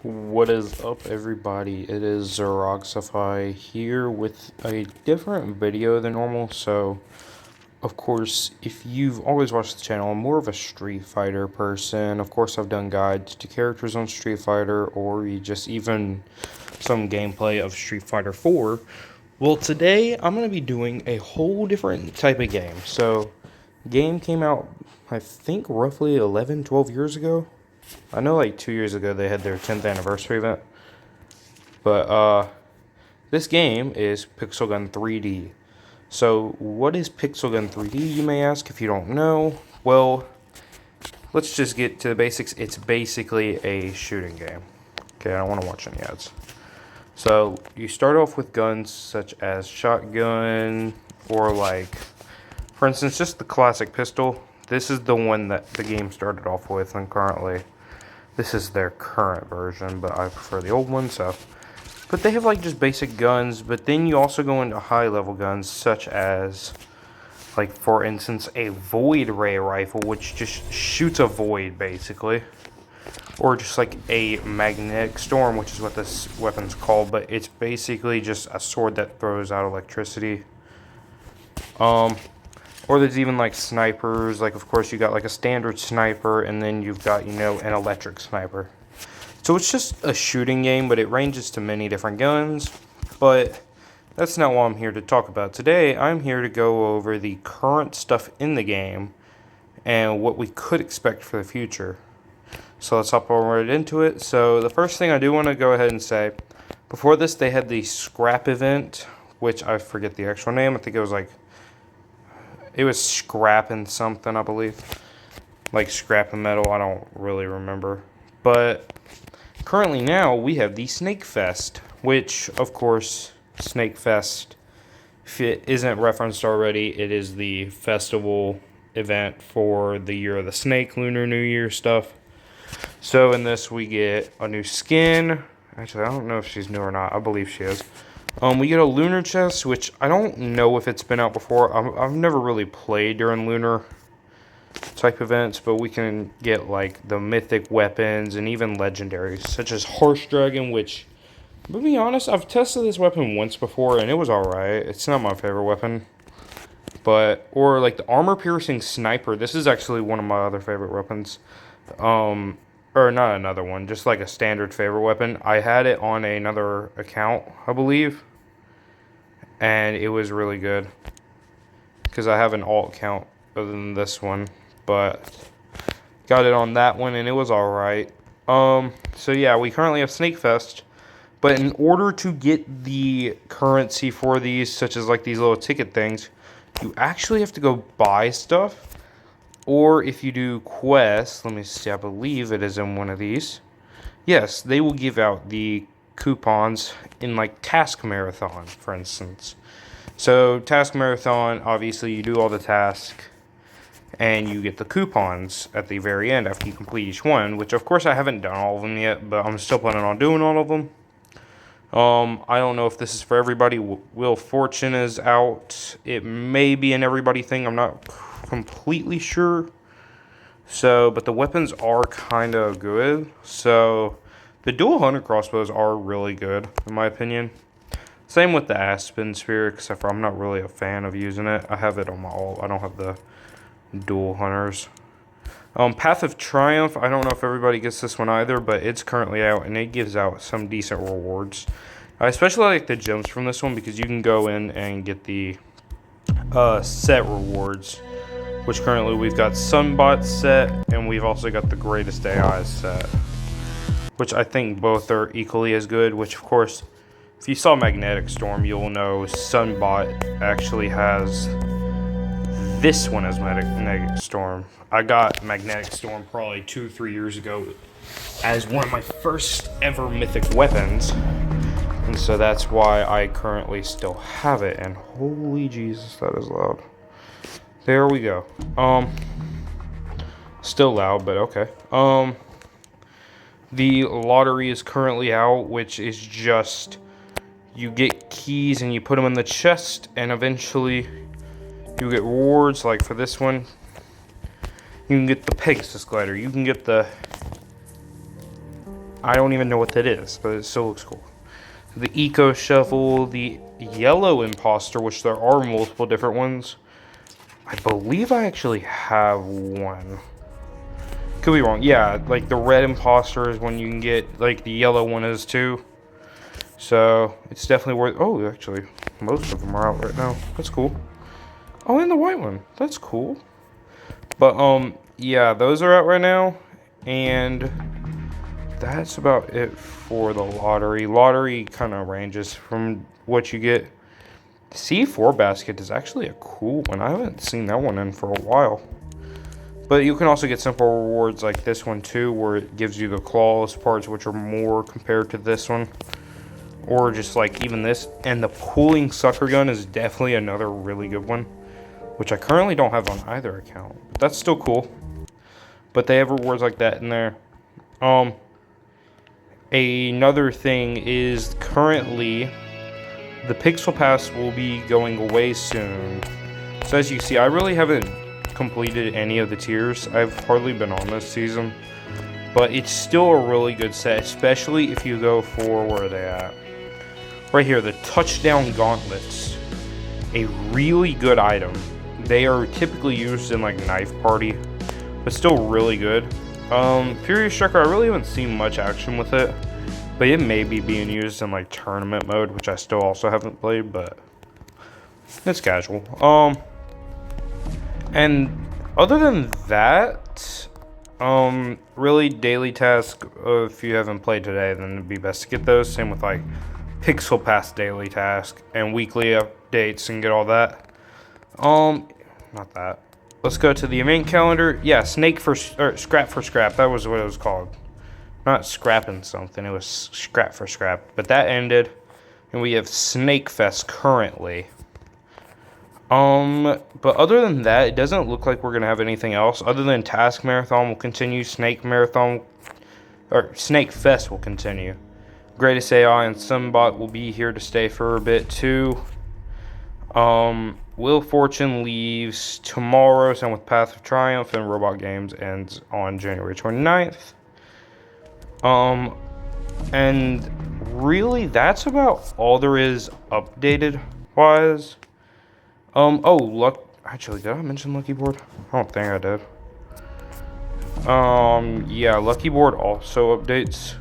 What is up, everybody? It is Xeroxify here with a different video than normal. So, of course, if you've always watched the channel, I'm more of a Street Fighter person. Of course, I've done guides to characters on Street Fighter, or just even some gameplay of Street Fighter 4. Well, today I'm going to be doing a whole different type of game. So, game came out, I think, roughly 11, 12 years ago. I know like 2 years ago they had their 10th anniversary event. But this game is Pixel Gun 3D. So what is Pixel Gun 3D, you may ask if you don't know? Well, let's just get to the basics. It's basically a shooting game. Okay, I don't want to watch any ads. So you start off with guns such as shotgun or like, for instance, just the classic pistol. This is the one that the game started off with, and currently this is their current version, but I prefer the old one, so. But they have like just basic guns, but then you also go into high level guns such as, like, for instance, a void ray rifle, which just shoots a void basically. Or just like a magnetic storm, which is what this weapon's called, but it's basically just a sword that throws out electricity. Or there's even like snipers, like of course you got like a standard sniper, and then you've got, an electric sniper. So it's just a shooting game, but it ranges to many different guns. But that's not what I'm here to talk about. Today, I'm here to go over the current stuff in the game and what we could expect for the future. So let's hop right into it. So the first thing I do want to go ahead and say, before this they had the scrap event, which I forget the actual name. I think it was scrap and something, I believe. Like scrap and metal, I don't really remember. But currently now we have the Snake Fest, which of course Snake Fest, if it isn't referenced already, it is the festival event for the Year of the Snake, Lunar New Year stuff. So in this we get a new skin. Actually, I don't know if she's new or not. I believe she is. We get a lunar chest, which I don't know if it's been out before. I've never really played during lunar type events, but we can get like the mythic weapons and even legendaries, such as Harsh Dragon, which, to be honest, I've tested this weapon once before and it was alright. It's not my favorite weapon. Or like the armor piercing sniper. This is actually one of my other favorite weapons. Or not another one, just like a standard favorite weapon. I had it on another account, I believe, and it was really good because I have an alt account other than this one, but got it on that one and it was alright. So yeah, we currently have Snake Fest, but in order to get the currency for these, such as like these little ticket things, you actually have to go buy stuff. Or if you do quests, let me see, I believe it is in one of these. Yes, they will give out the coupons in like Task Marathon, for instance. So Task Marathon, obviously you do all the tasks and you get the coupons at the very end after you complete each one, which of course I haven't done all of them yet, but I'm still planning on doing all of them. I don't know if this is for everybody. Wheel Fortune is out. It may be an everybody thing. I'm not completely sure. So, but the weapons are kind of good. So, the dual hunter crossbows are really good, in my opinion. Same with the Aspen Spear, except for I'm not really a fan of using it. I have it on my alt. I don't have the dual hunters. Path of Triumph, I don't know if everybody gets this one either, but it's currently out, and it gives out some decent rewards. I especially like the gems from this one because you can go in and get the set rewards, which currently we've got Sunbot set, and we've also got the Greatest AI set, which I think both are equally as good, which of course, if you saw Magnetic Storm, you'll know Sunbot actually has this one as Magnetic Storm. I got Magnetic Storm probably 2 or 3 years ago as one of my first ever mythic weapons. And so that's why I currently still have it. And holy Jesus, that is loud. There we go. Still loud, but okay. The lottery is currently out, which is just, you get keys and you put them in the chest, and eventually you get rewards. Like for this one, you can get the Pegasus glider. You can get the I don't even know what that is, but it still looks cool. The Eco Shovel, the Yellow Imposter, which there are multiple different ones. I believe I actually have one. Could be wrong. Yeah, like the Red Imposter is one you can get. Like the yellow one is too. So it's definitely worth. Oh, actually, most of them are out right now. That's cool. Oh, and the white one. That's cool. But yeah, those are out right now, and that's about it for the lottery. Lottery kind of ranges from what you get. The C4 basket is actually a cool one. I haven't seen that one in for a while. But you can also get simple rewards like this one too, where it gives you the claws parts, which are more compared to this one. Or just like even this. And the pooling sucker gun is definitely another really good one, which I currently don't have on either account. But that's still cool. But they have rewards like that in there. Another thing is currently the Pixel Pass will be going away soon. So as you see, I really haven't completed any of the tiers. I've hardly been on this season. But it's still a really good set, especially if you go for, where are they at? Right here, the Touchdown Gauntlets. A really good item. They are typically used in like Knife Party, but still really good. Furious Striker, I really haven't seen much action with it, but it may be being used in like tournament mode, which I still also haven't played, but it's casual. And other than that, really daily task, if you haven't played today, then it'd be best to get those. Same with like Pixel Pass daily task and weekly updates and get all that. Not that. Let's go to the event calendar. Yeah, Scrap for Scrap. That was what it was called. Not scrapping something. It was Scrap for Scrap. But that ended, and we have Snake Fest currently. But other than that, it doesn't look like we're gonna have anything else other than Task Marathon will continue. Snake Fest will continue. Greatest AI and Sunbot will be here to stay for a bit too. Wheel of Fortune leaves tomorrow, same with Path of Triumph, and Robot Games ends on January 29th. And really, that's about all there is updated wise. Actually, did I mention Lucky Board? I don't think I did. Yeah, Lucky Board also updates.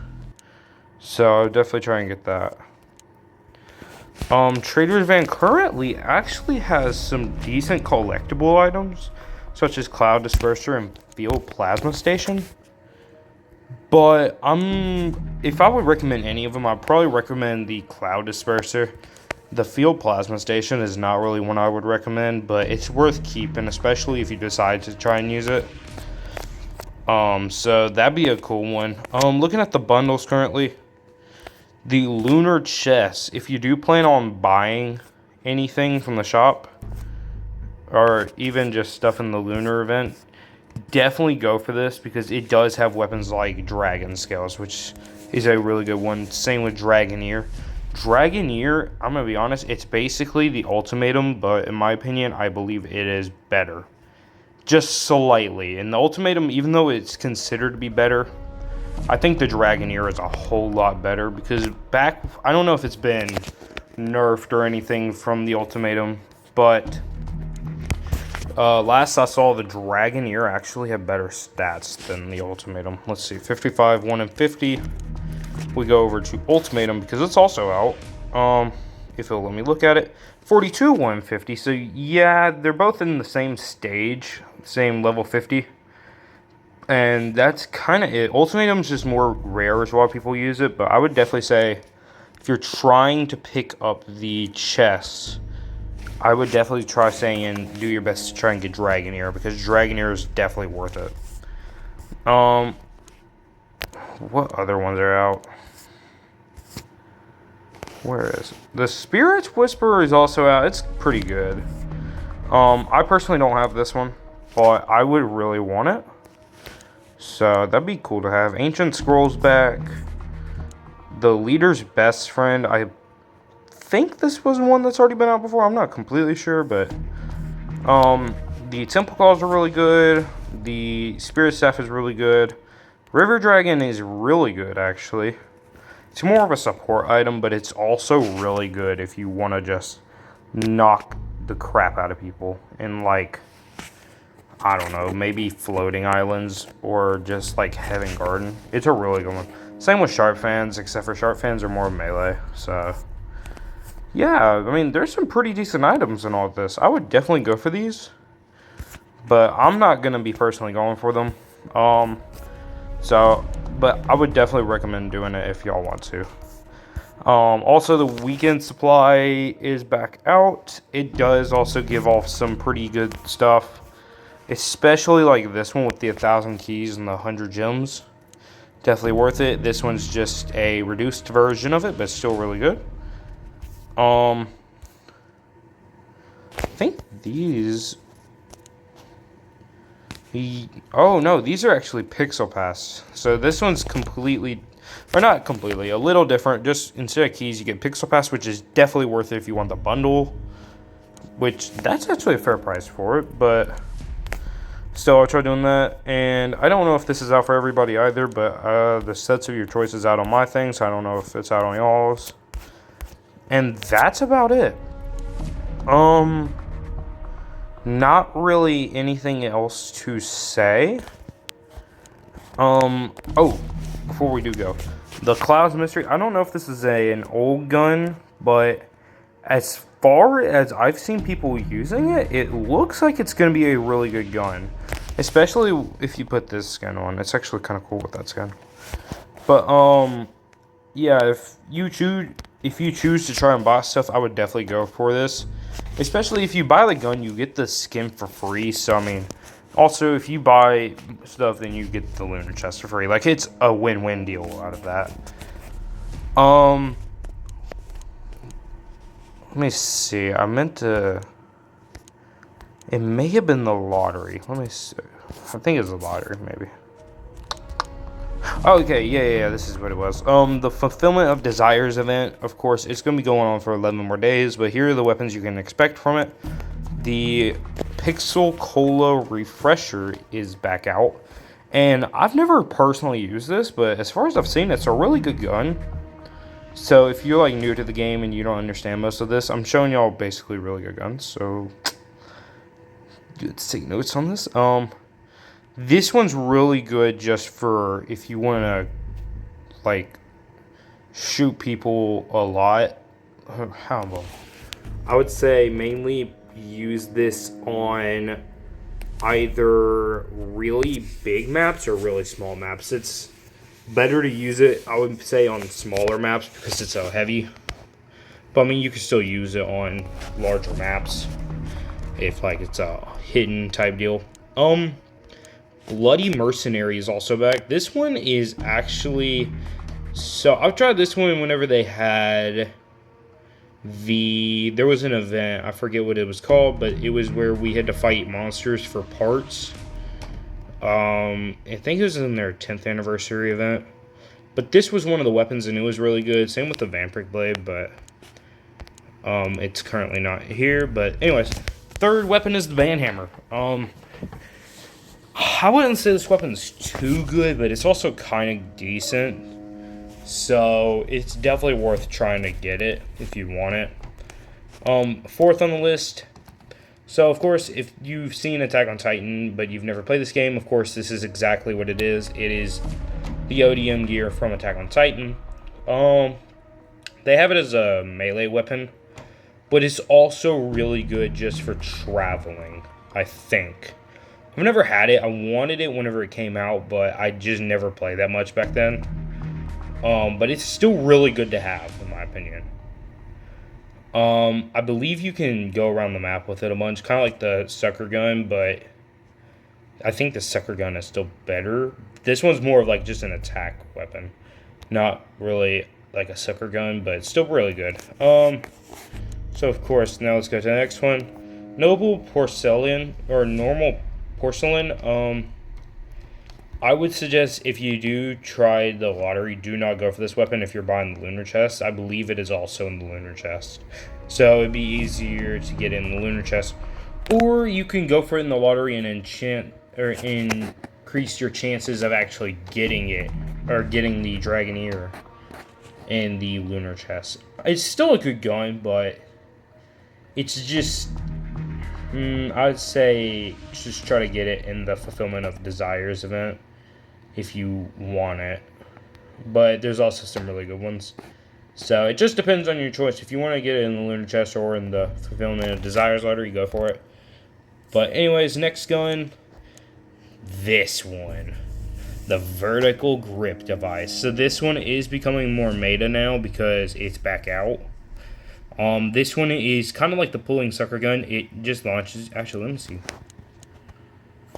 So I'll definitely try and get that. Trader's Van currently actually has some decent collectible items, such as Cloud Disperser and Field Plasma Station. But if I would recommend any of them, I'd probably recommend the Cloud Disperser. The Field Plasma Station is not really one I would recommend, but it's worth keeping, especially if you decide to try and use it. So that'd be a cool one. Looking at the bundles currently, the Lunar Chess, if you do plan on buying anything from the shop, or even just stuff in the Lunar event, definitely go for this because it does have weapons like Dragon Scales, which is a really good one. Same with Dragoneer. Dragoneer, I'm going to be honest, it's basically the Ultimatum, but in my opinion, I believe it is better. Just slightly. And the Ultimatum, even though it's considered to be better, I think the Dragoneer is a whole lot better because I don't know if it's been nerfed or anything from the Ultimatum, but last I saw, the Dragoneer actually had better stats than the Ultimatum. Let's see, 55, 1 in 50. We go over to Ultimatum because it's also out. If it'll let me look at it, 42, 1 in 50. So yeah, they're both in the same stage, same level 50. And that's kind of it. Ultimatum's just more rare is why people use it, but I would definitely say if you're trying to pick up the chess, I would definitely try saying and do your best to try and get Dragoneer because Dragoneer is definitely worth it. What other ones are out? Where is it? The Spirit Whisperer is also out. It's pretty good. I personally don't have this one, but I would really want it. So that'd be cool to have. Ancient Scrolls back. The Leader's Best Friend. I think this was one that's already been out before. I'm not completely sure, but the Temple Claws are really good. The Spirit Staff is really good. River Dragon is really good, actually. It's more of a support item, but it's also really good if you want to just knock the crap out of people in, like, I don't know, maybe floating islands or just like Heaven Garden. It's a really good one. Same with Sharp Fans, except for Sharp Fans are more melee. So, yeah, I mean, there's some pretty decent items in all of this. I would definitely go for these, but I'm not going to be personally going for them. But I would definitely recommend doing it if y'all want to. Also, the weekend supply is back out. It does also give off some pretty good stuff, especially like this one with the 1,000 keys and the 100 gems. Definitely worth it. This one's just a reduced version of it, but still really good. I think these. Oh no, these are actually Pixel Pass. So this one's completely, or not completely, a little different. Just instead of keys, you get Pixel Pass, which is definitely worth it if you want the bundle. Which, that's actually a fair price for it, but still, I'll try doing that. And I don't know if this is out for everybody either, but the sets of your choice is out on my thing, so I don't know if it's out on y'all's. And that's about it. Not really anything else to say. Oh, before we do go, the Clouds Mystery, I don't know if this is an old gun, but as far as I've seen people using it, it looks like it's going to be a really good gun. Especially if you put this skin on. It's actually kind of cool with that skin. But, yeah, if you choose to try and buy stuff, I would definitely go for this. Especially if you buy the gun, you get the skin for free. So, I mean, also, if you buy stuff, then you get the Lunar Chest for free. Like, it's a win-win deal out of that. Let me see. I meant to... It may have been the lottery. Let me see. I think it was the lottery, maybe. Okay, yeah, this is what it was. The Fulfillment of Desires event, of course, it's going to be going on for 11 more days, but here are the weapons you can expect from it. The Pixel Cola Refresher is back out, and I've never personally used this, but as far as I've seen, it's a really good gun. So if you're, like, new to the game and you don't understand most of this, I'm showing y'all basically really good guns, so let's take notes on this. This one's really good just for if you want to, like, shoot people a lot. How long? I would say mainly use this on either really big maps or really small maps. It's better to use it, I would say, on smaller maps because it's so heavy. But, I mean, you can still use it on larger maps if, like, it's a hidden type deal. Bloody Mercenary is also back. This one is actually... So, I've tried this one whenever they had there was an event, I forget what it was called, but it was where we had to fight monsters for parts. I think it was in their 10th anniversary event. But this was one of the weapons, and it was really good. Same with the Vampiric Blade, but it's currently not here. But anyways, third weapon is the Banhammer. I wouldn't say this weapon's too good, but it's also kind of decent. So, it's definitely worth trying to get it if you want it. Fourth on the list. So, of course, if you've seen Attack on Titan, but you've never played this game, of course, this is exactly what it is. It is the ODM gear from Attack on Titan. They have it as a melee weapon, but it's also really good just for traveling, I think. I've never had it. I wanted it whenever it came out, but I just never played that much back then. But it's still really good to have, in my opinion. I believe you can go around the map with it a bunch, kind of like the Sucker Gun, but I think the Sucker Gun is still better. This one's more of like just an attack weapon, not really like a Sucker Gun, but it's still really good. So of course, now let's go to the next one. Noble Porcelain, or Normal Porcelain. I would suggest if you do try the lottery, do not go for this weapon if you're buying the Lunar Chest. I believe it is also in the Lunar Chest. So it'd be easier to get in the Lunar Chest. Or you can go for it in the lottery and enchant, or increase increase your chances of actually getting it, or getting the Dragoneer in the lunar chest. It's still a good gun, but it's just, I'd say just try to get it in the Fulfillment of Desires event if you want it. But there's also some really good ones. So it just depends on your choice. If you want to get it in the lunar chest or in the Fulfillment of Desires letter, you go for it. But anyways, next gun, this one, the vertical grip device. So this one is becoming more meta now because it's back out. This one is kind of like the pulling sucker gun. It just launches. Actually, let me see.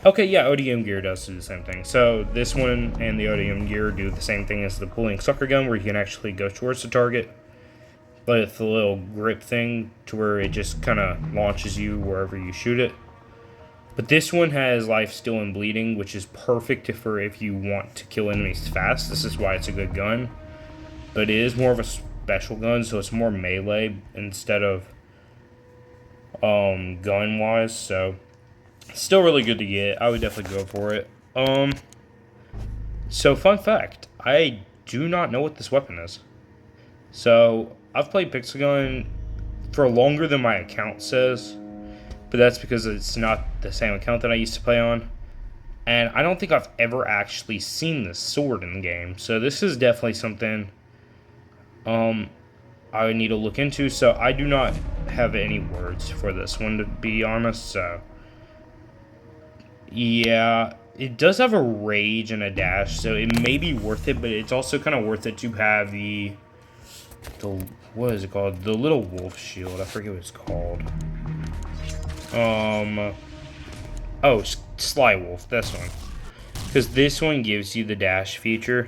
Okay, yeah, ODM gear does do the same thing. So this one and the ODM gear do the same thing as the pulling sucker gun, where you can actually go towards the target with the little grip thing to where it just kind of launches you wherever you shoot it. But this one has life steal and bleeding, which is perfect for if you want to kill enemies fast. This is why it's a good gun. But it is more of a special gun, so it's more melee instead of gun-wise. So still really good to get. I would definitely go for it. So fun fact, I do not know what this weapon is. So I've played Pixel Gun for longer than my account says, but that's because it's not the same account that I used to play on. And I don't think I've ever actually seen this sword in the game. So this is definitely something I would need to look into. So I do not have any words for this one, to be honest. So yeah, it does have a rage and a dash, so it may be worth it, but it's also kind of worth it to have the what is it called? The little wolf shield. I forget what it's called. Oh, Sly Wolf, that's one. Because this one gives you the dash feature,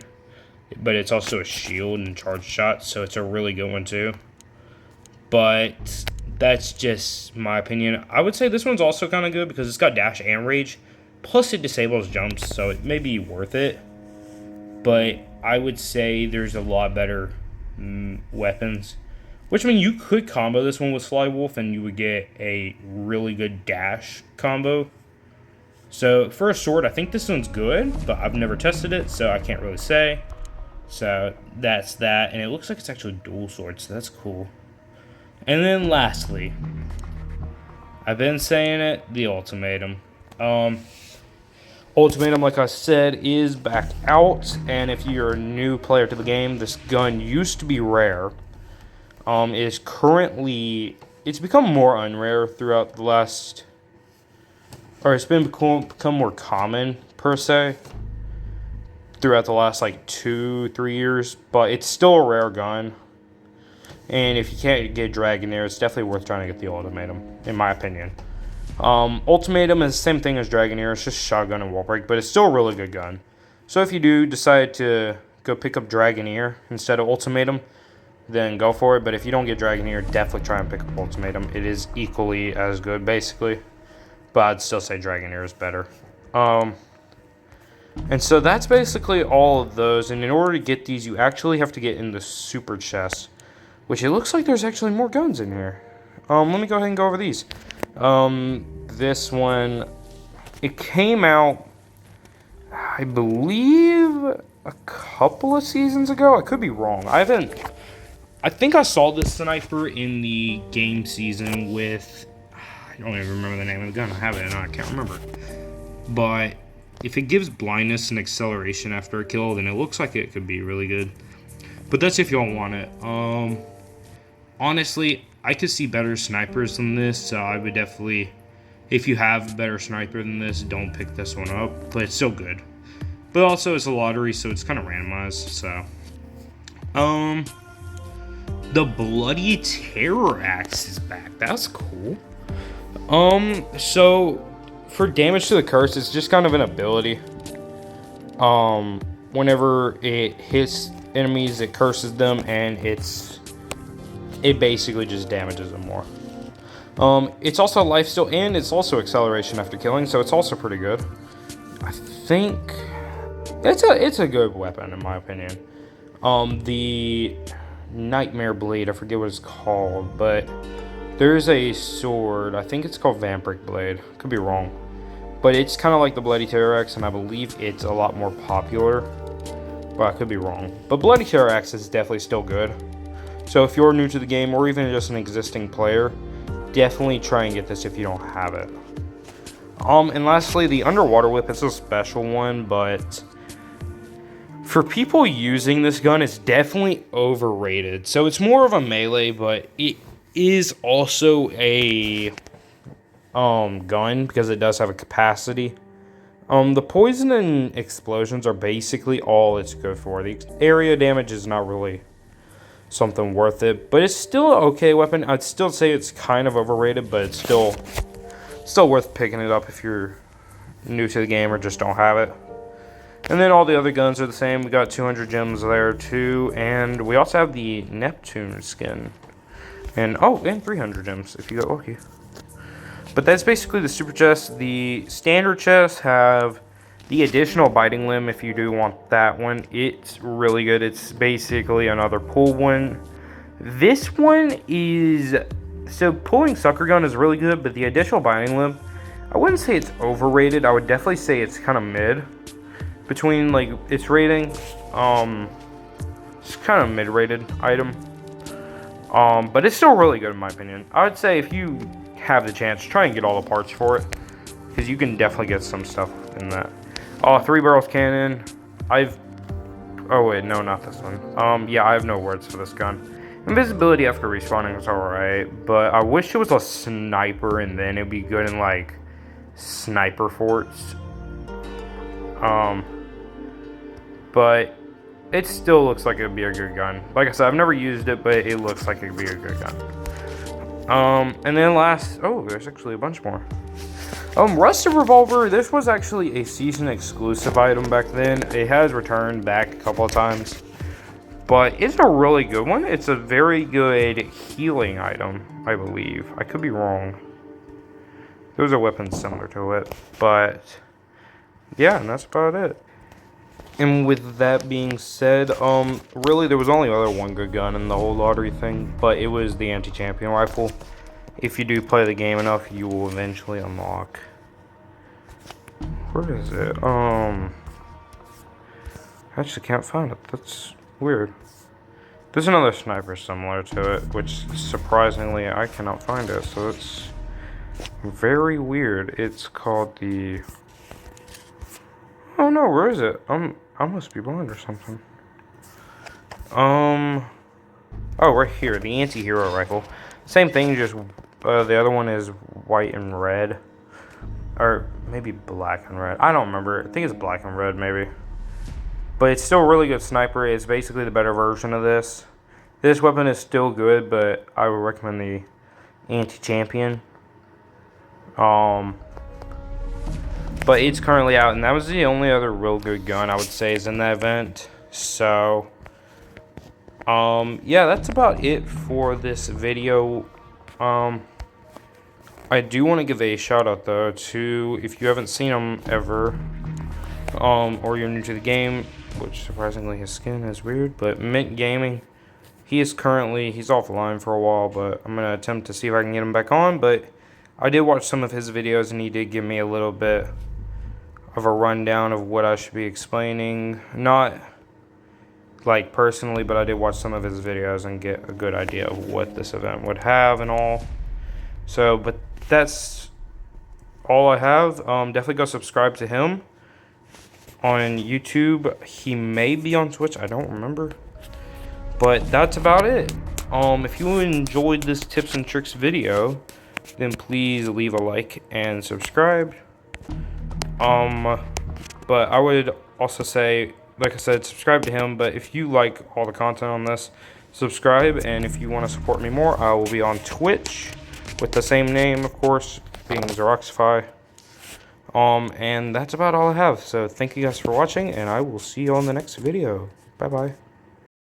but it's also a shield and charge shot, so it's a really good one too. But that's just my opinion. I would say this one's also kind of good because it's got dash and rage, plus it disables jumps, so it may be worth it. But I would say there's a lot better weapons. Which, I mean, you could combo this one with Sly Wolf and you would get a really good dash combo. So, for a sword, I think this one's good, but I've never tested it, so I can't really say. So, that's that. And it looks like it's actually dual sword, so that's cool. And then, lastly, I've been saying it, the Ultimatum. Ultimatum, like I said, is back out. And if you're a new player to the game, this gun used to be rare. Is currently, it's become more unrare throughout the last, or it's been become more common per se throughout the last like 2-3 years, but it's still a rare gun. And if you can't get Dragoneer, it's definitely worth trying to get the Ultimatum, in my opinion. Ultimatum is the same thing as Dragoneer, it's just shotgun and wall break, but it's still a really good gun. So if you do decide to go pick up Dragoneer instead of Ultimatum, then go for it. But if you don't get Dragoneer, definitely try and pick up Ultimatum. It is equally as good, basically. But I'd still say Dragoneer is better. And so that's basically all of those. And in order to get these, you actually have to get in the super chest, which it looks like there's actually more guns in here. Let me go ahead and go over these. This one, it came out, I believe, a couple of seasons ago. I could be wrong. I think I saw this sniper in the game season with, I don't even remember the name of the gun. I have it and I can't remember. But if it gives blindness and acceleration after a kill, then it looks like it could be really good. But that's if y'all want it. Honestly, I could see better snipers than this, so I would definitely, if you have a better sniper than this, don't pick this one up. But it's still good. But also it's a lottery, so it's kind of randomized, so. The Bloody Terror Axe is back. That's cool. So for damage to the curse, it's just kind of an ability. Whenever it hits enemies, it curses them, and it basically just damages them more. It's also lifesteal, and it's also acceleration after killing, so it's also pretty good. I think it's a good weapon in my opinion. The Nightmare Blade, I forget what it's called, but there's a sword, I think it's called Vampiric Blade, could be wrong, But it's kind of like the Bloody Terror-X, and I believe it's a lot more popular. But I could be wrong. But Bloody Terror-X is definitely still good. So if you're new to the game, or even just an existing player, definitely try and get this if you don't have it. And lastly, the Underwater Whip is a special one, but for people using this gun, it's definitely overrated. So it's more of a melee, but it is also a gun because it does have a capacity. The poison and explosions are basically all it's good for. The area damage is not really something worth it, but it's still an okay weapon. I'd still say it's kind of overrated, but it's still worth picking it up if you're new to the game or just don't have it. And then all the other guns are the same. We got 200 gems there too, and we also have the Neptune skin. And 300 gems if you got lucky. But that's basically the super chest. The standard chests have the additional biting limb if you do want that one. It's really good. It's basically another pull one. This one is... So pulling sucker gun is really good, but the additional biting limb, I wouldn't say it's overrated. I would definitely say it's kind of mid between like its rating. It's kind of mid-rated item. But it's still really good in my opinion. I would say if you have the chance, try and get all the parts for it, because you can definitely get some stuff in that. 3 barrels cannon. Oh wait, no, not this one. Yeah, I have no words for this gun. Invisibility after respawning is alright, but I wish it was a sniper and then it'd be good in like sniper forts. But it still looks like it'd be a good gun. Like I said, I've never used it, but it looks like it'd be a good gun. And then last, there's actually a bunch more. Rusted Revolver, this was actually a season exclusive item back then. It has returned back a couple of times, but it's a really good one. It's a very good healing item, I believe. I could be wrong. There's a weapon similar to it, but yeah, and that's about it. And with that being said, really there was only one good gun in the whole lottery thing, but it was the anti-champion rifle. If you do play the game enough, you will eventually unlock. Where is it? I actually can't find it. That's weird. There's another sniper similar to it, which surprisingly I cannot find it, so it's very weird. It's called the... Oh no, where is it? I must be blind or something. Oh, right here, the anti-hero rifle. Same thing, just the other one is white and red. Or maybe black and red. I don't remember. I think it's black and red, maybe. But it's still a really good sniper. It's basically the better version of this. This weapon is still good, but I would recommend the anti-champion. But it's currently out, and that was the only other real good gun I would say is in that event. So, yeah, that's about it for this video. I do want to give a shout out though to, if you haven't seen him ever, or you're new to the game, which surprisingly his skin is weird, but Mint Gaming, he's offline for a while, but I'm gonna attempt to see if I can get him back on. But I did watch some of his videos and he did give me a little bit of a rundown of what I should be explaining, not like personally, but I did watch some of his videos and get a good idea of what this event would have and all. So, but that's all I have. Definitely go subscribe to him on YouTube. He may be on Twitch, I don't remember. But that's about it. If you enjoyed this tips and tricks video, then please leave a like and subscribe. But I would also say, like I said, subscribe to him. But if you like all the content on this, subscribe. And if you want to support me more, I will be on Twitch with the same name, of course, being Xeroxify. And that's about all I have. So thank you guys for watching, and I will see you on the next video. Bye bye.